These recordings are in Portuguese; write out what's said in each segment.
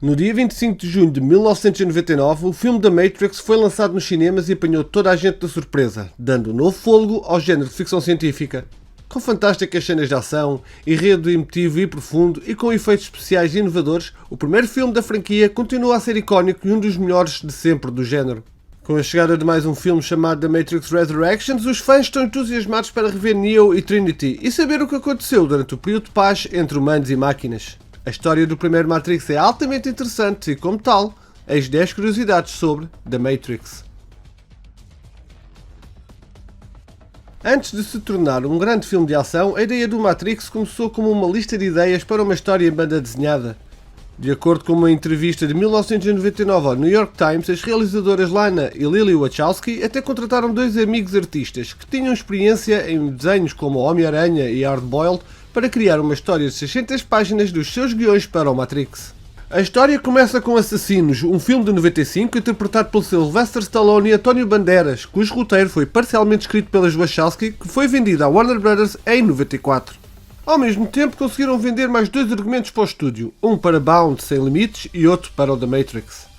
No dia 25 de junho de 1999, o filme The Matrix foi lançado nos cinemas e apanhou toda a gente de surpresa, dando um novo fôlego ao género de ficção científica. Com fantásticas cenas de ação, enredo emotivo e profundo e com efeitos especiais inovadores, o primeiro filme da franquia continua a ser icónico e um dos melhores de sempre do género. Com a chegada de mais um filme chamado The Matrix Resurrections, os fãs estão entusiasmados para rever Neo e Trinity e saber o que aconteceu durante o período de paz entre humanos e máquinas. A história do primeiro Matrix é altamente interessante e, como tal, eis 10 curiosidades sobre The Matrix. Antes de se tornar um grande filme de ação, a ideia do Matrix começou como uma lista de ideias para uma história em banda desenhada. De acordo com uma entrevista de 1999 ao New York Times, as realizadoras Lana e Lily Wachowski até contrataram dois amigos artistas que tinham experiência em desenhos como Homem-Aranha e Hard-Boiled para criar uma história de 600 páginas dos seus guiões para o Matrix. A história começa com Assassinos, um filme de 95 interpretado por Sylvester Stallone e António Banderas, cujo roteiro foi parcialmente escrito pelas Wachowski, que foi vendido à Warner Brothers em 94. Ao mesmo tempo, conseguiram vender mais dois argumentos para o estúdio, um para Bound Sem Limites e outro para o The Matrix.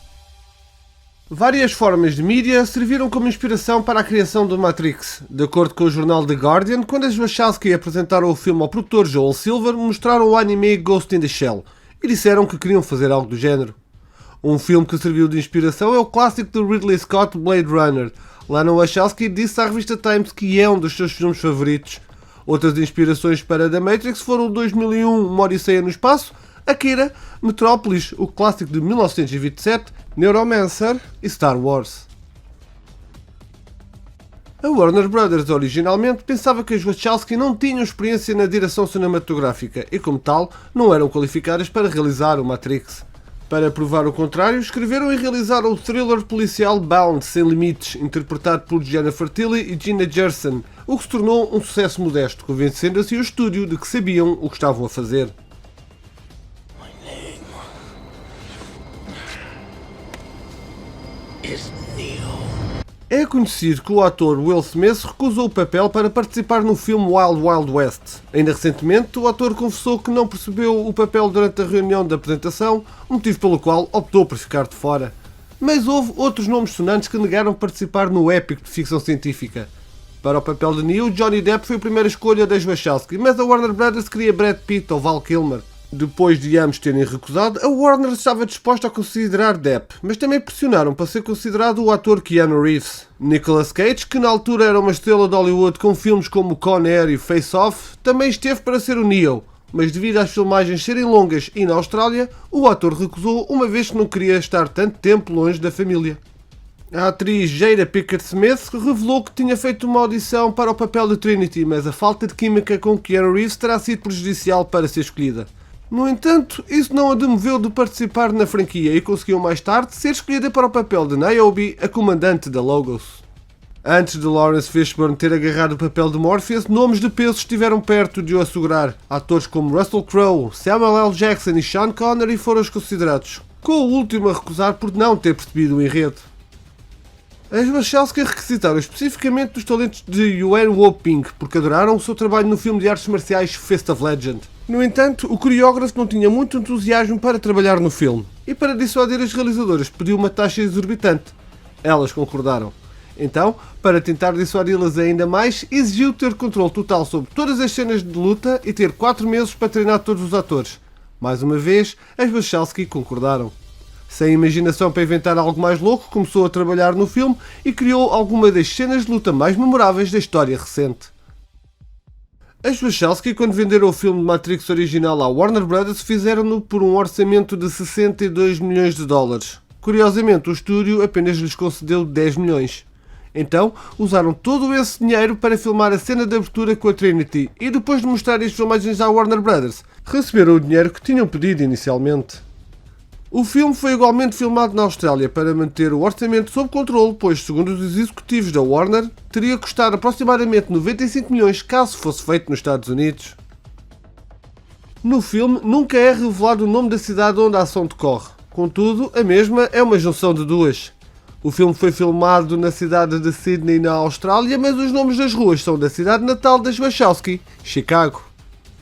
Várias formas de mídia serviram como inspiração para a criação do Matrix. De acordo com o jornal The Guardian, quando as Wachowski apresentaram o filme ao produtor Joel Silver, mostraram o anime Ghost in the Shell e disseram que queriam fazer algo do género. Um filme que serviu de inspiração é o clássico de Ridley Scott, Blade Runner. Lana Wachowski disse à revista Times que é um dos seus filmes favoritos. Outras inspirações para The Matrix foram o 2001 Uma Odisseia no Espaço, Akira, Metrópolis, o clássico de 1927, Neuromancer e Star Wars. A Warner Brothers originalmente pensava que as Wachowski não tinham experiência na direção cinematográfica e, como tal, não eram qualificadas para realizar o Matrix. Para provar o contrário, escreveram e realizaram o thriller policial Bound Sem Limites, interpretado por Jennifer Tilly e Gina Gerson, o que se tornou um sucesso modesto, convencendo assim o estúdio de que sabiam o que estavam a fazer. É conhecido que o ator Will Smith recusou o papel para participar no filme Wild Wild West. Ainda recentemente, o ator confessou que não percebeu o papel durante a reunião de apresentação, motivo pelo qual optou por ficar de fora. Mas houve outros nomes sonantes que negaram participar no épico de ficção científica. Para o papel de Neo, Johnny Depp foi a primeira escolha das Wachowski, mas a Warner Brothers queria Brad Pitt ou Val Kilmer. Depois de ambos terem recusado, a Warner estava disposta a considerar Depp, mas também pressionaram para ser considerado o ator Keanu Reeves. Nicolas Cage, que na altura era uma estrela de Hollywood com filmes como Con Air e Face Off, também esteve para ser o Neo, mas devido às filmagens serem longas e na Austrália, o ator recusou, uma vez que não queria estar tanto tempo longe da família. A atriz Jada Pinkett Smith revelou que tinha feito uma audição para o papel de Trinity, mas a falta de química com Keanu Reeves terá sido prejudicial para ser escolhida. No entanto, isso não a demoveu de participar na franquia e conseguiu mais tarde ser escolhida para o papel de Niobe, a comandante da Logos. Antes de Lawrence Fishburne ter agarrado o papel de Morpheus, nomes de peso estiveram perto de o assegurar. Atores como Russell Crowe, Samuel L. Jackson e Sean Connery foram os considerados, com o último a recusar por não ter percebido o enredo. As Wachowski requisitaram especificamente dos talentos de Yuen Woo-ping, porque adoraram o seu trabalho no filme de artes marciais Fist of Legend. No entanto, o coreógrafo não tinha muito entusiasmo para trabalhar no filme, e para dissuadir as realizadoras pediu uma taxa exorbitante. Elas concordaram. Então, para tentar dissuadi-las ainda mais, exigiu ter controle total sobre todas as cenas de luta e ter 4 meses para treinar todos os atores. Mais uma vez, as Wachowski concordaram. Sem imaginação para inventar algo mais louco, começou a trabalhar no filme e criou algumas das cenas de luta mais memoráveis da história recente. As Wachowski, quando venderam o filme de Matrix original à Warner Brothers, fizeram-no por um orçamento de 62 milhões de dólares. Curiosamente, o estúdio apenas lhes concedeu 10 milhões. Então, usaram todo esse dinheiro para filmar a cena de abertura com a Trinity e depois de mostrar as filmagens à Warner Brothers, receberam o dinheiro que tinham pedido inicialmente. O filme foi igualmente filmado na Austrália para manter o orçamento sob controle, pois, segundo os executivos da Warner, teria custado aproximadamente 95 milhões caso fosse feito nos Estados Unidos. No filme, nunca é revelado o nome da cidade onde a ação decorre. Contudo, a mesma é uma junção de duas. O filme foi filmado na cidade de Sydney, na Austrália, mas os nomes das ruas são da cidade natal das Wachowski, Chicago.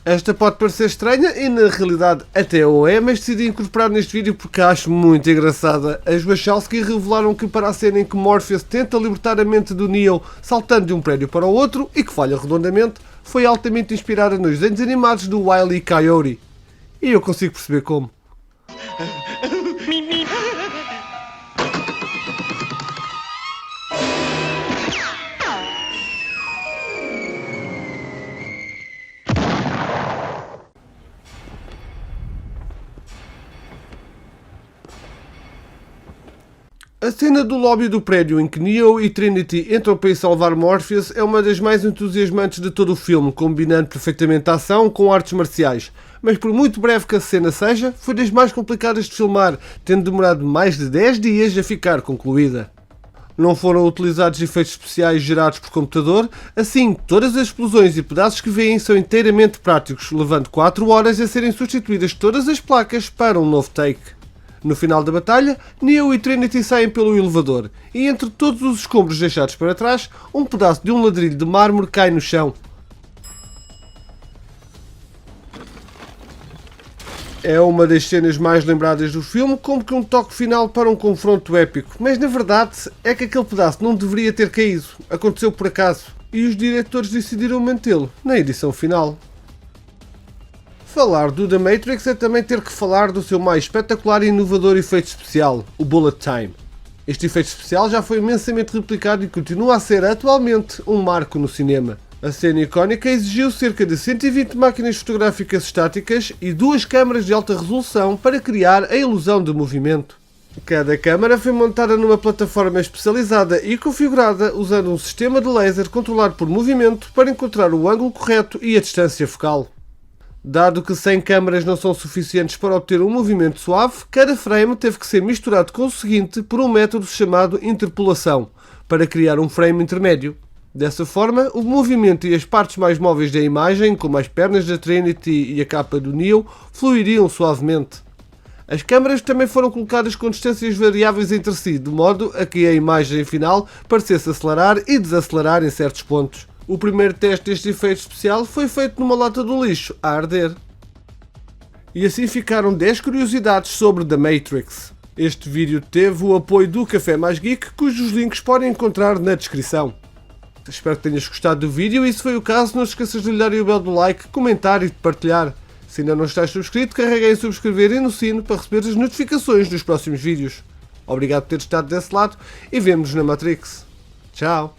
Esta pode parecer estranha e na realidade até o é, mas decidi incorporar neste vídeo porque acho muito engraçada. As Wachowski revelaram que para a cena em que Morpheus tenta libertar a mente do Neo saltando de um prédio para o outro e que falha redondamente, foi altamente inspirada nos desenhos animados do Wile E. Coyote. E eu consigo perceber como. A cena do lobby do prédio em que Neo e Trinity entram para ir salvar Morpheus é uma das mais entusiasmantes de todo o filme, combinando perfeitamente a ação com artes marciais. Mas por muito breve que a cena seja, foi das mais complicadas de filmar, tendo demorado mais de 10 dias a ficar concluída. Não foram utilizados efeitos especiais gerados por computador, assim todas as explosões e pedaços que veem são inteiramente práticos, levando 4 horas a serem substituídas todas as placas para um novo take. No final da batalha, Neo e Trinity saem pelo elevador, e entre todos os escombros deixados para trás, um pedaço de um ladrilho de mármore cai no chão. É uma das cenas mais lembradas do filme, como que um toque final para um confronto épico, mas na verdade é que aquele pedaço não deveria ter caído, aconteceu por acaso, e os diretores decidiram mantê-lo na edição final. Falar do The Matrix é também ter que falar do seu mais espetacular e inovador efeito especial, o Bullet Time. Este efeito especial já foi imensamente replicado e continua a ser atualmente um marco no cinema. A cena icónica exigiu cerca de 120 máquinas fotográficas estáticas e 2 câmaras de alta resolução para criar a ilusão de movimento. Cada câmara foi montada numa plataforma especializada e configurada usando um sistema de laser controlado por movimento para encontrar o ângulo correto e a distância focal. Dado que 100 câmaras não são suficientes para obter um movimento suave, cada frame teve que ser misturado com o seguinte por um método chamado interpolação, para criar um frame intermédio. Dessa forma, o movimento e as partes mais móveis da imagem, como as pernas da Trinity e a capa do Neo, fluiriam suavemente. As câmaras também foram colocadas com distâncias variáveis entre si, de modo a que a imagem final parecesse acelerar e desacelerar em certos pontos. O primeiro teste deste efeito especial foi feito numa lata do lixo, a arder. E assim ficaram 10 curiosidades sobre The Matrix. Este vídeo teve o apoio do Café Mais Geek, cujos links podem encontrar na descrição. Espero que tenhas gostado do vídeo e se foi o caso, não te esqueças de lhe dar o belo do like, comentar e de partilhar. Se ainda não estás subscrito, carrega em subscrever e no sino para receber as notificações dos próximos vídeos. Obrigado por ter estado desse lado e vemo-nos na Matrix. Tchau!